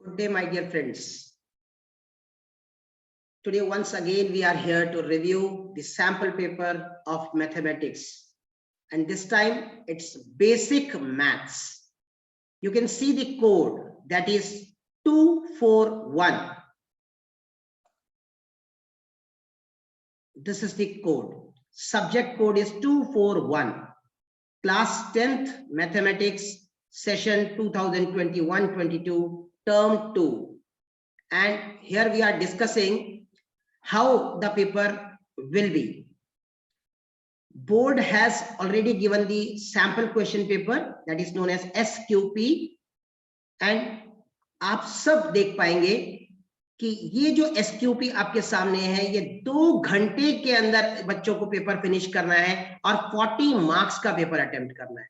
Good day, my dear friends. Today, once again, we are here to review the sample paper of mathematics. And this time, it's basic maths. You can see the code, that is 241. This is the code. Subject code is 241. Class 10th Mathematics, session 2021-22, term 2. And here we are discussing how the paper will be. Board has already given the sample question paper, that is known as SQP, and आप सब देख पाएंगे कि ये जो SQP आपके सामने है, ये 2 घंटे के अंदर बच्चों को पेपर फिनिश करना है और 40 मार्क्स का पेपर अटेम्प्ट करना है।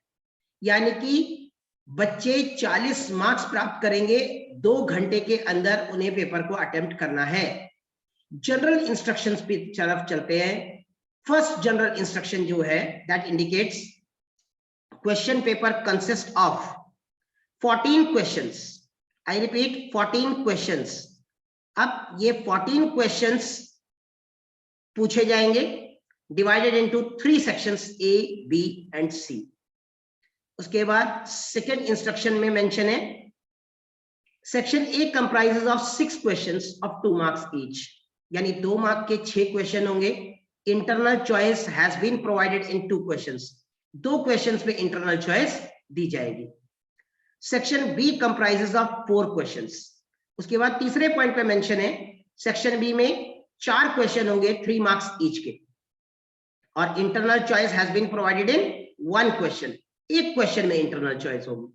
यानी कि बच्चे 40 मार्क्स प्राप्त करेंगे, 2 घंटे के अंदर उन्हें पेपर को अटेम्प्ट करना है। जनरल इंस्ट्रक्शंस पे तरफ चलते हैं। फर्स्ट जनरल इंस्ट्रक्शन जो है, that indicates question paper consist of 14 questions. I repeat, 14 questions. अब ये 14 क्वेश्चंस पूछे जाएंगे, divided into 3 sections A, B and C। उसके बाद सेकेंड इंस्ट्रक्शन में मेंशन है, section A comprises of 6 questions of 2 marks each, यानी 2 मार्क के 6 क्वेश्चन होंगे। Internal choice has been provided in 2 questions, 2 questions में इंटरनल चॉइस दी जाएगी। Section B comprises of 4 questions. उसके बाद तीसरे पॉइंट पे मेंशन है, सेक्शन B में 4 क्वेश्चन होंगे 3 मार्क्स ईच के, और internal choice has been provided in 1 question, 1 question में इंटरनल चॉइस होगी।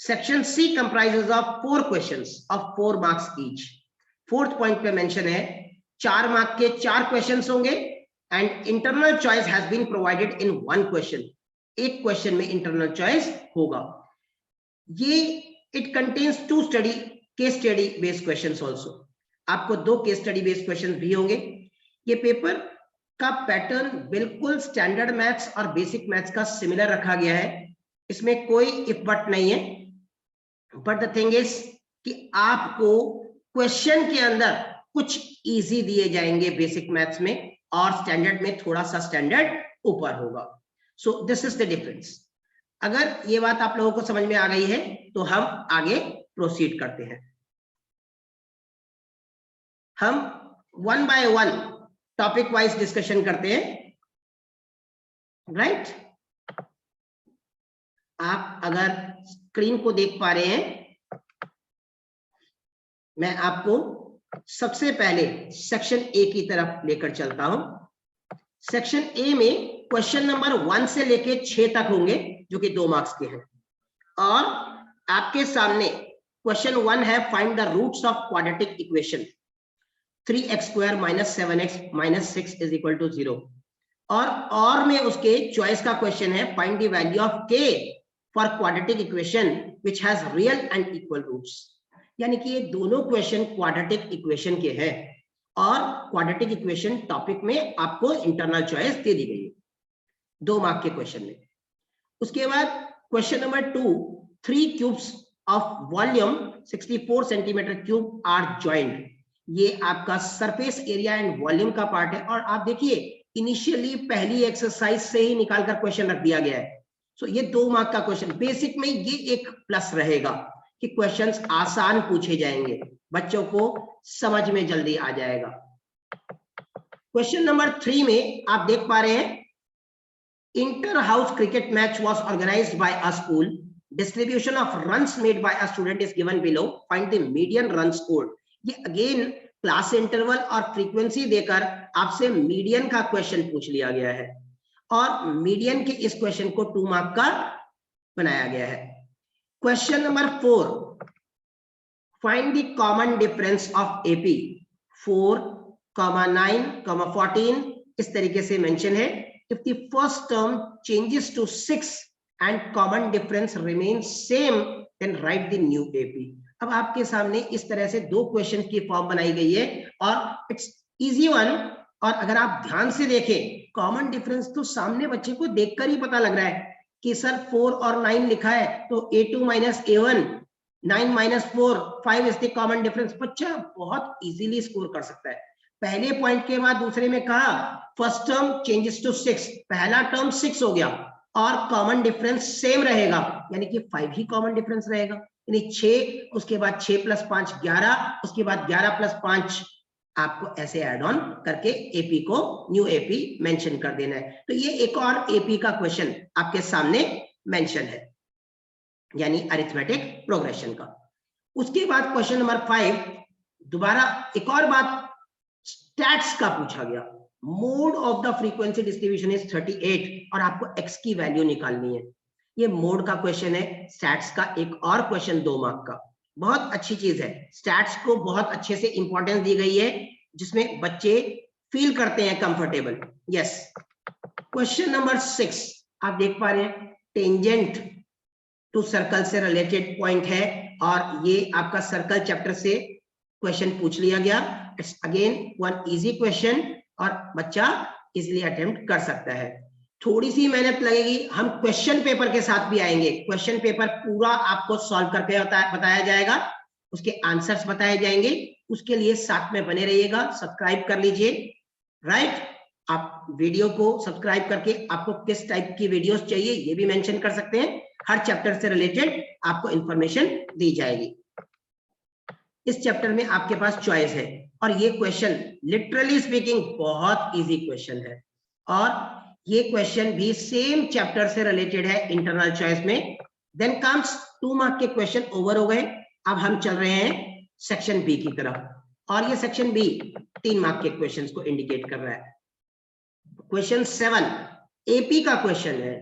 Section C comprises of 4 questions of 4 marks each. Fourth point पे मेंशन है, 4 मार्क के 4 क्वेश्चंस होंगे and internal choice has been provided in 1 question, 1 question में internal choice होगा। ये it contains 2 case study based questions also. आपको 2 case study based questions भी होंगे। ये पेपर का पैटर्न बिल्कुल स्टैंडर्ड मैथ्स और बेसिक मैथ्स का सिमिलर रखा गया है, इसमें कोई इफ बट नहीं है। बट द थिंग इज कि आपको क्वेश्चन के अंदर कुछ इजी दिए जाएंगे बेसिक मैथ्स में, और स्टैंडर्ड में थोड़ा सा स्टैंडर्ड ऊपर होगा। So this is the difference. अगर ये बात आप लोगों को समझ में आ गई है तो हम आगे प्रोसीड करते हैं। हम 1 बाय 1 टॉपिक वाइज डिस्कशन करते हैं, राइट? आप अगर स्क्रीन को देख पा रहे हैं, मैं आपको सबसे पहले सेक्शन A की तरफ लेकर चलता हूं। सेक्शन A में क्वेश्चन नंबर 1 से लेके 6 तक होंगे, जो कि 2 मार्क्स के हैं। और आपके सामने क्वेश्चन 1 है, find the roots of quadratic equation 3x² - 7x - 6 = 0। और में उसके चॉइस का क्वेश्चन है, find the value of k for quadratic equation which has real and equal roots. यानी कि ये दोनों क्वेश्चन क्वाड्रेटिक इक्वेशन के हैं, और क्वाड्रेटिक इक्वेशन टॉपिक में आपको इंटरनल चॉइस दे दी गई है 2 मार्क के क्वेश्चन में। उसके बाद question number 2, 3 cubes of volume 64 centimetre cube are joined. ये आपका सरफेस एरिया एंड वॉल्यूम का पार्ट है, और आप देखिए इनिशियली पहली एक्सरसाइज से ही निकालकर क्वेश्चन रख दिया गया है। सो ये 2 मार्क का क्वेश्चन, बेसिक में ये एक प्लस रहेगा कि क्वेश्चंस आसान पूछे जाएंगे, बच्चों को समझ में जल्दी आ जाएगा। क्वेश्चन नंबर 3 में आप देख पा रहे हैं, inter house cricket match was organised by a school, distribution of runs made by a student is given below, find the median run scored. ये अगेन क्लास इंटरवल और फ्रीक्वेंसी देकर आपसे मीडियन का क्वेश्चन पूछ लिया गया है, और मीडियन के इस क्वेश्चन को 2 मार्क का बनाया गया है। Question number 4, find the common difference of AP 4, 9, 14। इस तरीके से मेंशन है, if the first term changes to 6 and common difference remains same then write the new AP। अब आपके सामने इस तरह से 2 क्वेश्चन की फॉर्म बनाई गई है, और इट्स इजी वन। और अगर आप ध्यान से देखें, कॉमन डिफरेंस तो सामने बच्चे को देखकर ही पता लग रहा है कि सर 4 और 9 लिखा है, तो A2 - A1 9 minus 4 5 is the common difference. बच्चा बहुत इजीली स्कोर कर सकता है। पहले पॉइंट के बाद दूसरे में कहा फर्स्ट टर्म चेंजेस टू 6, पहला टर्म 6 हो गया और कॉमन डिफरेंस सेम रहेगा, यानी कि 5 ही कॉमन डिफरेंस रहेगा, यानी 6, उसके बाद 6 प्लस 5 11, उसके बाद 11 प्लस 5, आपको ऐसे ऐड ऑन करके एपी को न्यू एपी मेंशन कर देना है। तो ये एक और एपी का क्वेश्चन आपके सामने मेंशन है, यानी अरिथमेटिक प्रोग्रेशन का। उसके बाद क्वेश्चन नंबर 5, दोबारा एक और बात स्टैट्स का पूछा गया। Mode of the frequency distribution is 38 और आपको एक्स की वैल्यू निकालनी है। ये मोड का क्वेश्चन है। स्टैट्स का एक और क्वेश्चन 2 मार्क का, बहुत अच्छी चीज है। स्टैट्स को बहुत अच्छे से इंपॉर्टेंस दी गई है, जिसमें बच्चे फील करते हैं कंफर्टेबल। यस, क्वेश्चन नंबर 6 आप देख पा रहे हैं, टेंजेंट टू सर्कल से रिलेटेड पॉइंट है और ये आपका सर्कल चैप्टर से क्वेश्चन पूछ लिया गया। It's again one easy question और बच्चा इजीली अटेम्प्ट कर सकता है। थोड़ी सी मेहनत लगेगी, हम क्वेश्चन पेपर के साथ भी आएंगे। क्वेश्चन पेपर पूरा आपको सॉल्व करके बताया जाएगा, उसके आंसर्स बताए जाएंगे। उसके लिए साथ में बने रहिएगा, सब्सक्राइब कर लीजिए। राइट, आप वीडियो को सब्सक्राइब करके आपको किस टाइप की वीडियोस चाहिए ये भी मेंशन कर सकते हैं। हर चैप्टर से रिलेटेड आपको इंफॉर्मेशन दी जाएगी। इस चैप्टर में आपके पास चॉइस है और ये क्वेश्चन लिटरली स्पीकिंग बहुत इजी क्वेश्चन है और ये क्वेश्चन भी सेम चैप्टर से रिलेटेड है इंटरनल चॉइस में। देन कम्स 2 मार्क के क्वेश्चन ओवर हो गए। अब हम चल रहे हैं सेक्शन बी की तरफ और ये सेक्शन बी 3 मार्क के क्वेश्चंस को इंडिकेट कर रहा है। क्वेश्चन 7 एपी का क्वेश्चन है।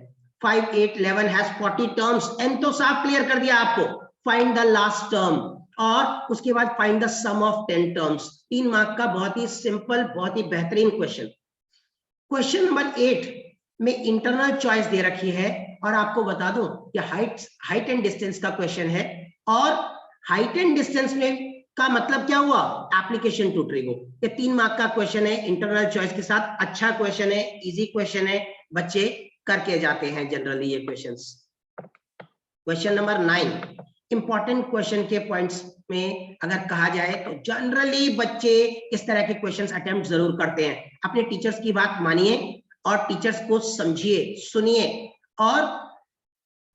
5 8 11 हैज 40 टर्म्स। एन तो साफ क्लियर कर दिया आपको, फाइंड द लास्ट टर्म और उसके बाद find the sum of 10 terms. 3 mark का बहुत ही सिंपल, बहुत ही बेहतरीन क्वेश्चन। क्वेश्चन नंबर 8 में इंटरनल चॉइस दे रखी है और आपको बता दूं कि हाइट एंड डिस्टेंस का क्वेश्चन है और हाइट एंड डिस्टेंस में का मतलब क्या हुआ, एप्लीकेशन टू ट्रिगो। ये 3 मार्क का क्वेश्चन है इंटरनल चॉइस के साथ। अच्छा क्वेश्चन है, इजी क्वेश्चन है, बच्चे करके जाते हैं जनरली ये questions. Question number 9 important question के पॉइंट्स में अगर कहा जाए तो जनरली बच्चे इस तरह के क्वेश्चंस अटेम्प्ट जरूर करते हैं। अपने टीचर्स की बात मानिए और टीचर्स को समझिए, सुनिए और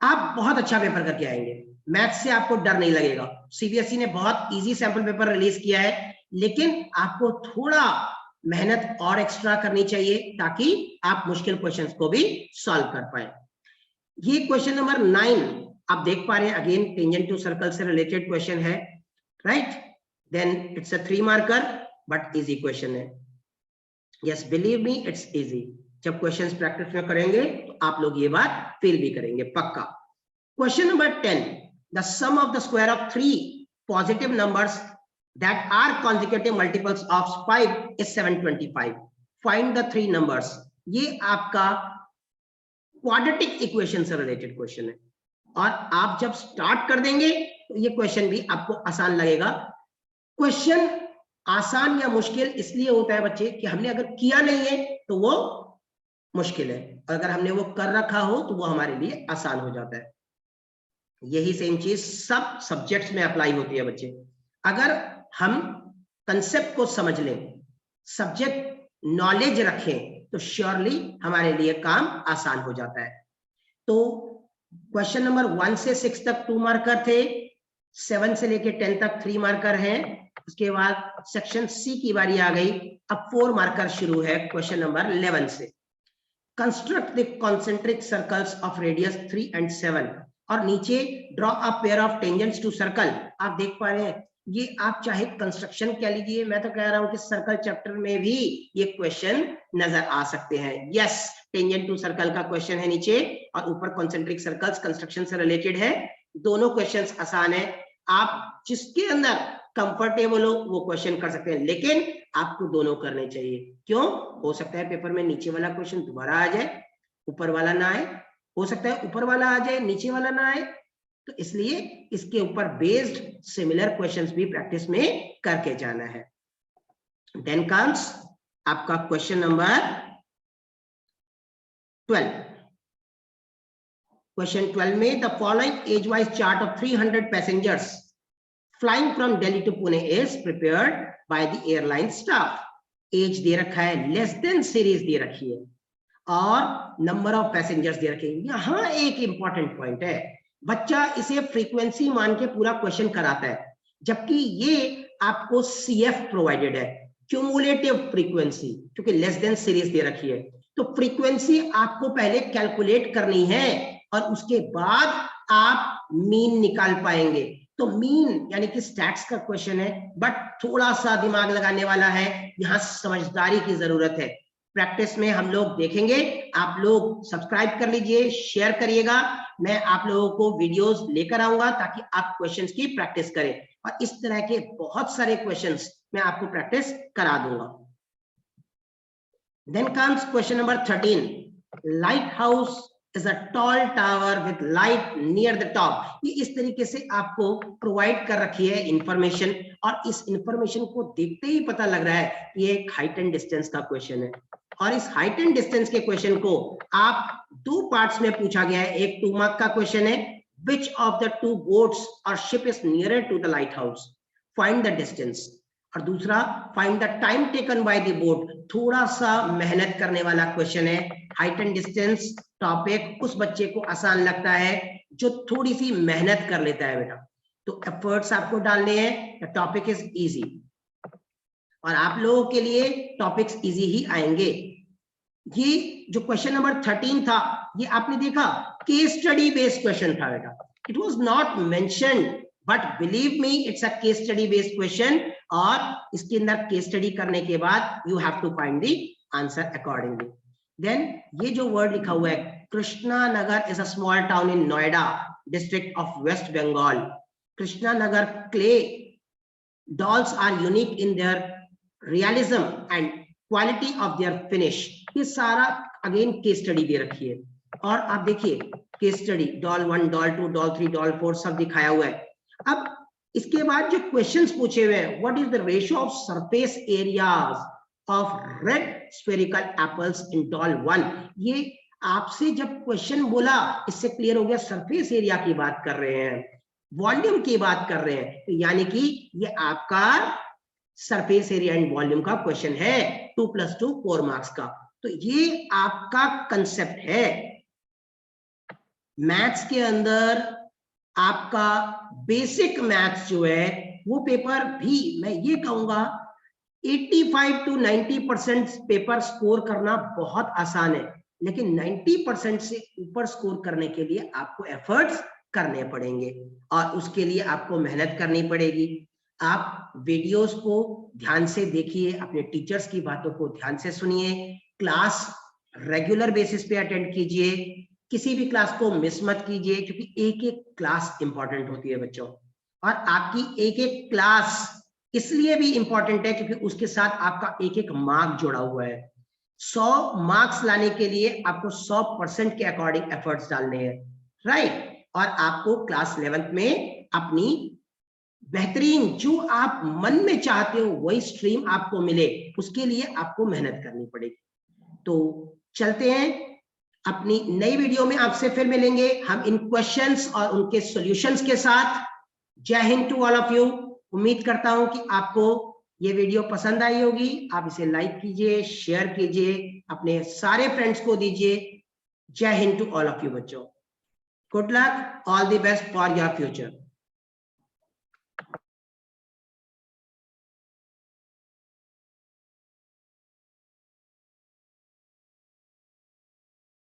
आप बहुत अच्छा पेपर करके आएंगे। मैथ्स से आपको डर नहीं लगेगा। सीबीएसई ने बहुत इजी सैंपल पेपर रिलीज किया है, लेकिन आपको थोड़ा मेहनत और एक्स्ट्रा करनी चाहिए ताकि आप मुश्किल क्वेश्चंस को भी सॉल्व कर पाए। ये क्वेश्चन नंबर 9 आप देख पा रहे हैं, अगेन टेंजेंट टू सर्कल से रिलेटेड क्वेश्चन है। Right, then it's a 3 marker but easy question है। Yes, believe me it's easy. जब क्वेश्चंस प्रैक्टिस में करेंगे तो आप लोग ये बात फील भी करेंगे पक्का। Question number 10, the sum of the square of 3 positive numbers that are consecutive multiples of 5 is 725. Find the 3 numbers. ये आपका क्वाड्रेटिक इक्वेशन से रिलेटेड क्वेश्चन है और आप जब स्टार्ट कर देंगे तो ये क्वेश्चन भी आपको आसान लगेगा। क्वेश्चन आसान या मुश्किल इसलिए होता है बच्चे कि हमने अगर किया नहीं है तो वो मुश्किल है, और अगर हमने वो कर रखा हो तो वो हमारे लिए आसान हो जाता है। यही सेम चीज सब सब्जेक्ट्स में अप्लाई होती है बच्चे। अगर हम कंसेप्ट को समझ लें, सब्जेक्ट नॉलेज रखें तो श्योरली हमारे लिए काम आसान हो जाता है। तो क्वेश्चन नंबर 1 से 6 तक 2 मार्कर थे, 7 से लेके 10 तक 3 मार्कर हैं। उसके बाद सेक्शन सी की बारी आ गई, अब 4 मार्कर शुरू है क्वेश्चन नंबर 11 से। Construct the concentric circles of radius 3 and 7 और नीचे draw a pair of tangents to circle. आप देख पा रहे हैं, ये आप चाहे कंस्ट्रक्शन कह लीजिए, मैं तो कह रहा हूं कि सर्कल चैप्टर में भी ये क्वेश्चन नजर आ सकते हैं। यस, टेंजेंट टू सर्कल का क्वेश्चन है नीचे और ऊपर कॉन्सेंट्रिक सर्कल्स कंस्ट्रक्शन से रिलेटेड है। दोनों क्वेश्चंस आसान है, आप जिसके अंदर कंफर्टेबल हो वो क्वेश्चन कर सकते हैं, लेकिन आपको दोनों करने चाहिए। क्यों? हो सकता है पेपर में नीचे वाला क्वेश्चन दोबारा आ जाए, ऊपर वाला ना आए, हो सकता है ऊपर वाला आ जाए नीचे वाला ना आए, तो इसलिए इसके ऊपर बेस्ड सिमिलर क्वेश्चंस भी प्रैक्टिस में करके जाना है। देन कम्स आपका क्वेश्चन नंबर 12। क्वेश्चन 12 में the following age wise chart of 300 passengers flying from Delhi to Pune is prepared by the airline staff. Age दे रखा है, लेस देन सीरीज दे रखी है और नंबर ऑफ पैसेंजर्स दे रखे हैं। यहां एक इंपॉर्टेंट पॉइंट है, बच्चा इसे फ्रीक्वेंसी मान के पूरा क्वेश्चन कराता है, जबकि ये आपको सीएफ प्रोवाइडेड है, क्यूमुलेटिव फ्रीक्वेंसी, क्योंकि लेस देन सीरीज दे रखी है। तो फ्रीक्वेंसी आपको पहले कैलकुलेट करनी है और उसके बाद आप मीन निकाल पाएंगे। तो मीन यानी कि स्टैट्स का क्वेश्चन है, बट थोड़ा सा दिमाग लगाने वाला है, यहाँ समझदारी की जरूरत है। प्रैक्टिस में हम लोग देखेंगे। आप लोग सब्सक्राइब कर लीजिए, शेयर करिएगा। मैं आप लोगों को वीडियोस लेकर आऊंगा ताकि आप क्वेश्चंस की प्रैक्टिस करें, और इस तरह के बहुत सारे क्वेश्चंस मैं आपको प्रैक्टिस करा दूंगा। Then comes question number 13. Lighthouse is a tall tower with light near the top. ये इस तरीके से आपको प्रोवाइड कर रखी है इंफॉर्मेशन, और इस इंफॉर्मेशन को देखते ही पता लग रहा है कि ये एक हाइट एंड डिस्टेंस का क्वेश्चन है। और इस हाइट एंड डिस्टेंस के क्वेश्चन को आप दो पार्ट्स में पूछा गया है। एक 2 मार्क का क्वेश्चन है, which of the two boats or ship is nearer to the lighthouse? Find the distance. और दूसरा find the time taken by the boat. थोड़ा सा मेहनत करने वाला क्वेश्चन है। हाइट एंड डिस्टेंस टॉपिक उस बच्चे को आसान लगता है जो थोड़ी सी मेहनत कर लेता है बेटा। तो एफर्ट्स आपको डालने हैं। द टॉपिक इज इजी, और आप लोगों के लिए टॉपिक्स इजी ही आएंगे। ये जो क्वेश्चन नंबर 13 था, ये आपने देखा केस स्टडी बेस्ड क्वेश्चन था बेटा। It was not mentioned, but believe me it's a case study based question, और इसके अंदर केस स्टडी करने के बाद you have to find the answer accordingly. Then ये जो वर्ड लिखा हुआ है, Krishna Nagar is a small town in Noida district of West Bengal. Krishna Nagar clay dolls are unique in their realism and quality of their finish। ये सारा अगेन केस स्टडी दे रखी है, और आप देखिए case study doll 1, doll 2, doll 3, doll 4 सब दिखाया हुआ है। अब इसके बाद जो क्वेश्चंस पूछे हुए हैं, what is the ratio of surface areas of red spherical apples in doll 1। ये आपसे जब क्वेश्चन बोला, इससे क्लियर हो गया सरफेस एरिया की बात कर रहे हैं, वॉल्यूम की बात कर रहे हैं। तो यानी कि ये आपका सरफेस एरिया एंड वॉल्यूम का क्वेश्चन है, 2 + 2 4 मार्क्स का। तो ये आपका कंसेप्ट है। मैथ्स के अंदर आपका बेसिक मैथ्स जो है वो पेपर भी, मैं ये कहूंगा 85 to 90% पेपर स्कोर करना बहुत आसान है, लेकिन 90% से ऊपर स्कोर करने के लिए आपको एफर्ट्स करने पड़ेंगे, और उसके लिए आपको मेहनत करनी पड़ेगी। आप वीडियोस को ध्यान से देखिए, अपने टीचर्स की बातों को ध्यान से सुनिए, क्लास रेगुलर बेसिस पे अटेंड कीजिए, किसी भी क्लास को मिस मत कीजिए, क्योंकि एक एक क्लास इंपॉर्टेंट होती है बच्चों। और आपकी एक एक क्लास इसलिए भी इंपॉर्टेंट है क्योंकि उसके साथ आपका एक एक मार्क जुड़ा हुआ है। 100 मार्क्स लाने के लिए आपको 100% के अकॉर्डिंग एफर्ट्स डालने हैं, राइट। और आपको क्लास 11th में अपनी बेहतरीन जो आप मन में चाहते हो वही स्ट्रीम आपको मिले, उसके लिए आपको मेहनत करनी पड़ेगी। तो चलते हैं, अपनी नई वीडियो में आपसे फिर मिलेंगे हम इन क्वेश्चंस और उनके सॉल्यूशंस के साथ। Jai Hind to all of you. उम्मीद करता हूं कि आपको ये वीडियो पसंद आई होगी। आप इसे लाइक कीजिए, शेयर कीजिए, अपने सारे फ्रेंड्स को दीजिए। Jai Hind to all of you बच्चों। Good luck, all the best for your future.